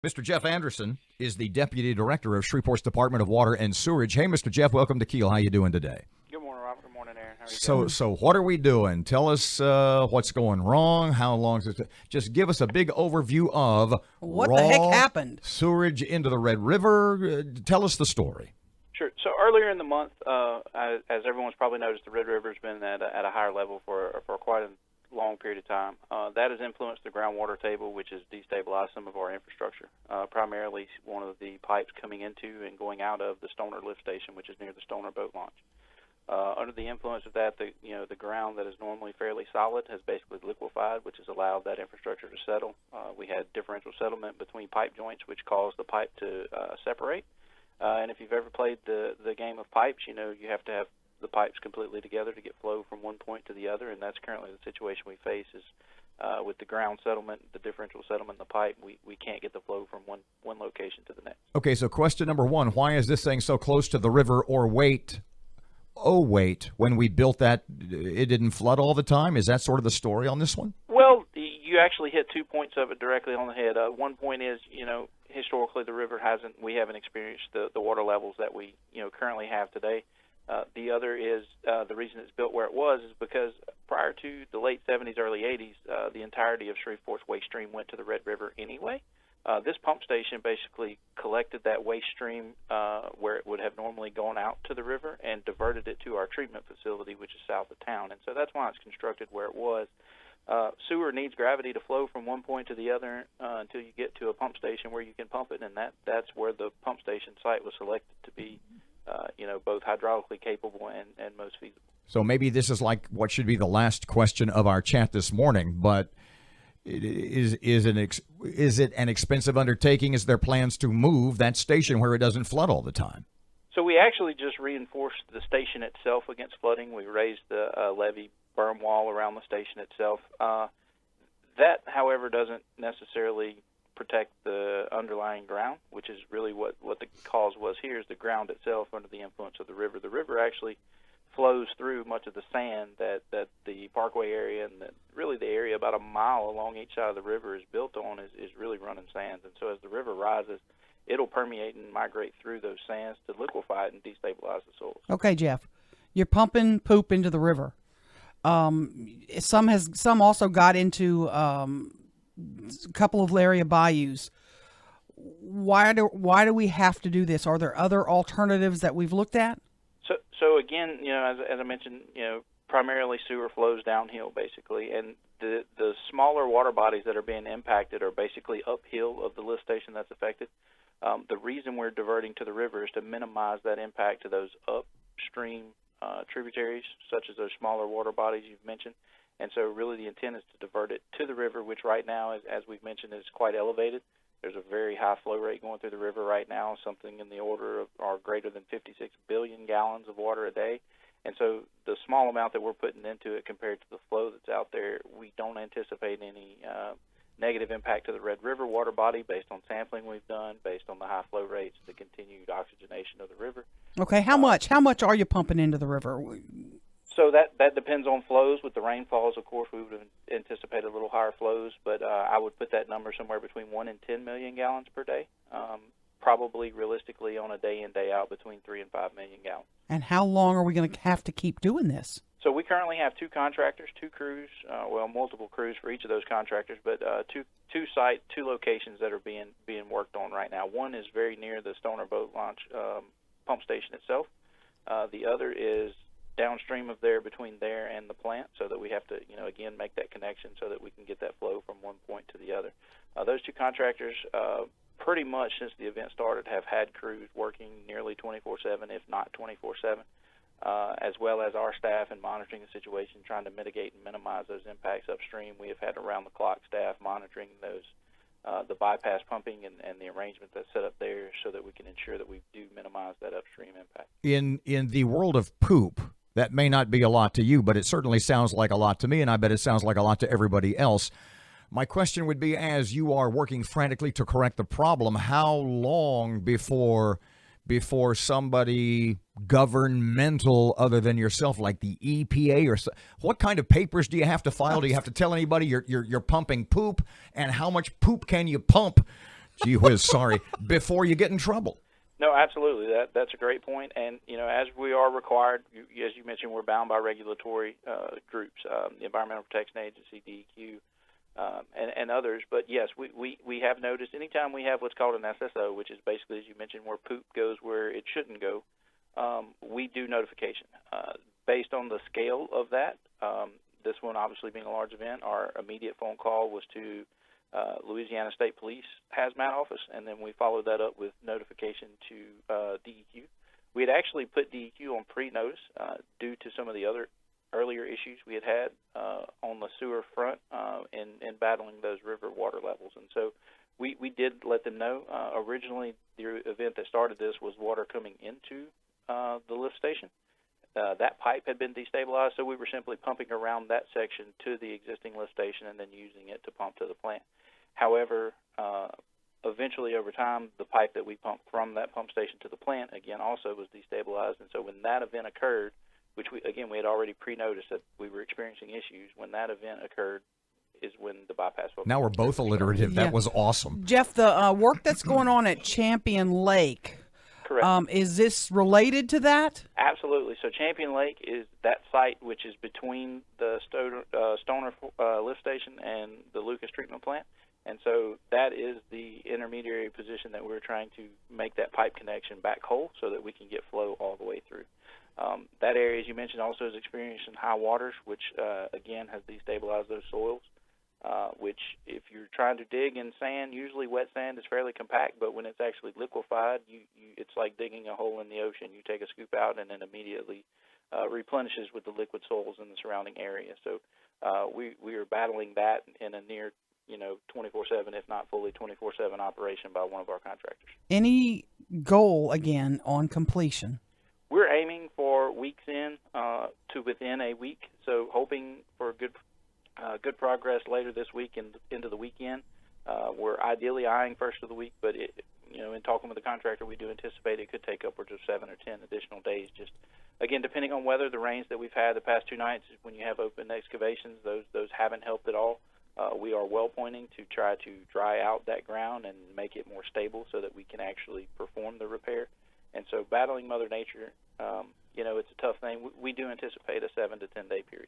Mr. Jeff Anderson is the Deputy Director of Shreveport's Department of Water and Sewerage. Hey, Mr. Jeff, welcome to Keel. How you doing today? Good morning, Robert. Good morning, Aaron. How are you doing? So what are we doing? Tell us what's going wrong. How long is it? Just give us a big overview of what the heck happened? Sewerage into the Red River. Tell us the story. Sure. So earlier in the month, as everyone's probably noticed, the Red River's been at a higher level for quite a long period of time. That has influenced the groundwater table, which has destabilized some of our infrastructure, primarily one of the pipes coming into and going out of the Stoner lift station, which is near the Stoner boat launch. Under the influence of that, the ground that is normally fairly solid has basically liquefied, which has allowed that infrastructure to settle. We had differential settlement between pipe joints, which caused the pipe to separate. And if you've ever played the game of pipes, you know you have to have the pipes completely together to get flow from one point to the other, and that's currently the situation we face is with the ground settlement, the differential settlement in the pipe, we can't get the flow from one location to the next. Okay, so question number one, why is this thing so close to the river? Or wait, when we built that, it didn't flood all the time? Is that sort of the story on this one? Well, you actually hit 2 points of it directly on the head. One point is, historically the river we haven't experienced the water levels that we currently have today. The other is the reason it's built where it was is because prior to the late 70s, early 80s, the entirety of Shreveport's waste stream went to the Red River anyway. This pump station basically collected that waste stream where it would have normally gone out to the river and diverted it to our treatment facility, which is south of town. And so that's why it's constructed where it was. Sewer needs gravity to flow from one point to the other until you get to a pump station where you can pump it, and that's where the pump station site was selected to be, both hydraulically capable and most feasible. So maybe this is like what should be the last question of our chat this morning, but is it an expensive undertaking? Is there plans to move that station where it doesn't flood all the time? So we actually just reinforced the station itself against flooding. We raised the levee berm wall around the station itself. That, however, doesn't necessarily protect the underlying ground, which is really what the cause was here, is the ground itself under the influence of the river. The river actually flows through much of the sand that the Parkway area and really the area about a mile along each side of the river is built on is really running sands. And so as the river rises, it'll permeate and migrate through those sands to liquefy it and destabilize the soils. Okay, Jeff, you're pumping poop into the river. Some also got into a couple of area bayous. Why do we have to do this? Are there other alternatives that we've looked at? So again, as I mentioned, primarily sewer flows downhill basically, and the smaller water bodies that are being impacted are basically uphill of the lift station that's affected. The reason we're diverting to the river is to minimize that impact to those upstream tributaries, such as those smaller water bodies you've mentioned. And so really the intent is to divert it to the river, which right now, as we've mentioned, is quite elevated. There's a very high flow rate going through the river right now, something in the order of or greater than 56 billion gallons of water a day. And so the small amount that we're putting into it compared to the flow that's out there, we don't anticipate any negative impact to the Red River water body based on sampling we've done, based on the high flow rates, the continued oxygenation of the river. Okay, how much are you pumping into the river? So that depends on flows. With the rainfalls, of course, we would have anticipated a little higher flows, but I would put that number somewhere between 1 and 10 million gallons per day, probably realistically on a day in, day out between 3 and 5 million gallons. And how long are we going to have to keep doing this? So we currently have 2 contractors, 2 crews, multiple crews for each of those contractors, but two locations that are being worked on right now. One is very near the Stoner boat launch pump station itself. The other is downstream of there, between there and the plant, so that we have to, again, make that connection so that we can get that flow from one point to the other. Those 2 contractors, pretty much since the event started, have had crews working nearly 24/7, if not 24/7, as well as our staff in monitoring the situation, trying to mitigate and minimize those impacts upstream. We have had around-the-clock staff monitoring those, the bypass pumping and the arrangement that's set up there so that we can ensure that we do minimize that upstream impact. In the world of poop, that may not be a lot to you, but it certainly sounds like a lot to me, and I bet it sounds like a lot to everybody else. My question would be, as you are working frantically to correct the problem, how long before somebody governmental other than yourself, like the EPA, or what kind of papers do you have to file? Do you have to tell anybody you're pumping poop, and how much poop can you pump Gee whiz, sorry, before you get in trouble. No, absolutely. That's a great point. And as we are required, as you mentioned, we're bound by regulatory groups, the Environmental Protection Agency, DEQ, and others. But yes, we have noticed anytime we have what's called an SSO, which is basically, as you mentioned, where poop goes where it shouldn't go, we do notification based on the scale of that. This one obviously being a large event, our immediate phone call was to Louisiana State Police Hazmat Office, and then we followed that up with notification to DEQ. We had actually put DEQ on pre-notice due to some of the other earlier issues we had on the sewer front in battling those river water levels. And so we did let them know. Originally, the event that started this was water coming into the lift station. That pipe had been destabilized, so we were simply pumping around that section to the existing lift station and then using it to pump to the plant. However, eventually over time, the pipe that we pumped from that pump station to the plant, again, also was destabilized. And so when that event occurred, which we had already pre-noticed that we were experiencing issues, when that event occurred is when the bypass. Now we're both alliterative. Yeah. That was awesome. Jeff, the work that's going on at Champion Lake, Correct. is this related to that? Absolutely. So Champion Lake is that site which is between the Stoner lift station and the Lucas treatment plant. And so that is the intermediary position that we're trying to make that pipe connection back whole so that we can get flow all the way through. That area, as you mentioned, also is experiencing high waters, which, again, has destabilized those soils, which if you're trying to dig in sand, usually wet sand is fairly compact, but when it's actually liquefied, it's like digging a hole in the ocean. You take a scoop out and then immediately replenishes with the liquid soils in the surrounding area. So we are battling that in a near 24/7, if not fully 24/7 operation by one of our contractors. Any goal, again, on completion? We're aiming for weeks in to within a week, so hoping for good progress later this week and into the weekend. We're ideally eyeing first of the week, but in talking with the contractor, we do anticipate it could take upwards of 7 or 10 additional days. Just again, depending on weather, the rains that we've had the past 2 nights, when you have open excavations, those haven't helped at all. We are well pointing to try to dry out that ground and make it more stable so that we can actually perform the repair. And so battling Mother Nature, it's a tough thing. We do anticipate a 7 to 10 day period.